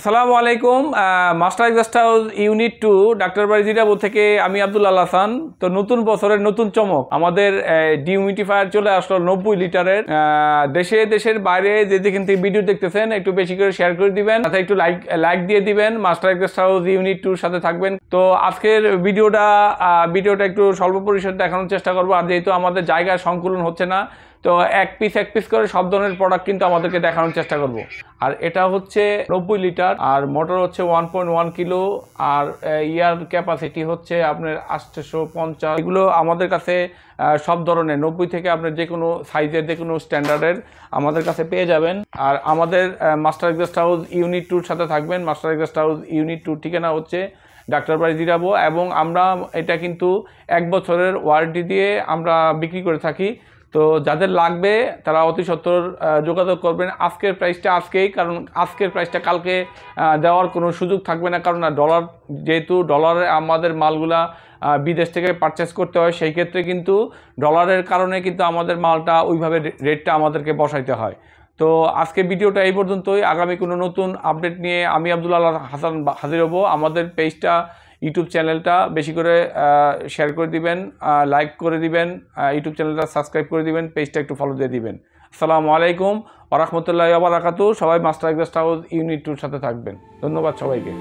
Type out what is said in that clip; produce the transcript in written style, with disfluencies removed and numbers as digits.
আসসালামু আলাইকুম। Master guest house unit 2 doctor বাড়ি জিরাবো থেকে আমি আব্দুল্লাহ হাসান। তো নতুন বছরের নতুন চমক, আমাদের ডিহিউমিডিফায়ার চলে আসলো 90 লিটারের। দেশের বাইরে যে যেখান থেকে ভিডিও দেখতেছেন একটু বেশি করে শেয়ার করে দিবেন, সাথে একটু লাইক দিয়ে দিবেন। মাস্টার গেস্ট হাউস ইউনিট 2 সাথে থাকবেন। তো আজকের ভিডিওটা একটু স্বল্প পরিসর দেখানোর চেষ্টা করবো। আর যেহেতু আমাদের জায়গায় সংকুলন হচ্ছে না, তো এক পিস করে সব ধরনের প্রোডাক্ট কিন্তু আমাদেরকে দেখানোর চেষ্টা করব। আর এটা হচ্ছে 90 লিটার, আর মোটর হচ্ছে 1.1 কিলো, আর ইয়ার ক্যাপাসিটি হচ্ছে আপনার 850। এগুলো আমাদের কাছে সব ধরনের 90 থেকে আপনার যে কোনো সাইজের, যে কোনো স্ট্যান্ডার্ডের আমাদের কাছে পেয়ে যাবেন। আর আমাদের মাস্টার গেস্ট হাউস ইউনিট 2 সাথে থাকবেন। মাস্টার গেস্ট হাউস ইউনিট 2 ঠিকানা হচ্ছে ডাক্তার বাড়ি জিরাবো, এবং আমরা এটা কিন্তু 1 বছরের ওয়ারেন্টি দিয়ে আমরা বিক্রি করে থাকি। তো যাদের লাগবে তারা অতি সত্বর যোগাযোগ করবেন। আজকের প্রাইসটা আজকেই, কারণ আজকের প্রাইসটা কালকে দেওয়ার কোনো সুযোগ থাকবে না। কারণ ডলার, যেহেতু ডলারে আমাদের মালগুলা বিদেশ থেকে পারচেস করতে হয়, সেই ক্ষেত্রে কিন্তু ডলারের কারণে কিন্তু আমাদের মালটা ওইভাবে রেটটা আমাদেরকে বসাইতে হয়। তো আজকে ভিডিওটা এই পর্যন্তই। আগামী কোনো নতুন আপডেট নিয়ে আমি আব্দুল্লাহ হাসান হাজির হব। আমাদের পেজটা, ইউটিউব চ্যানেলটা বেশি করে শেয়ার করে দিবেন, লাইক করে দিবেন, ইউটিউব চ্যানেলটা সাবস্ক্রাইব করে দিবেন, পেজটা একটু ফলো দিয়ে দিবেন। আসসালামু আলাইকুম ওয়া রাহমাতুল্লাহি ওয়া বারাকাতুহু। সবাই মাস্টার গেস্ট হাউস ইউনিট 2 সাথে থাকবেন। ধন্যবাদ সবাইকে।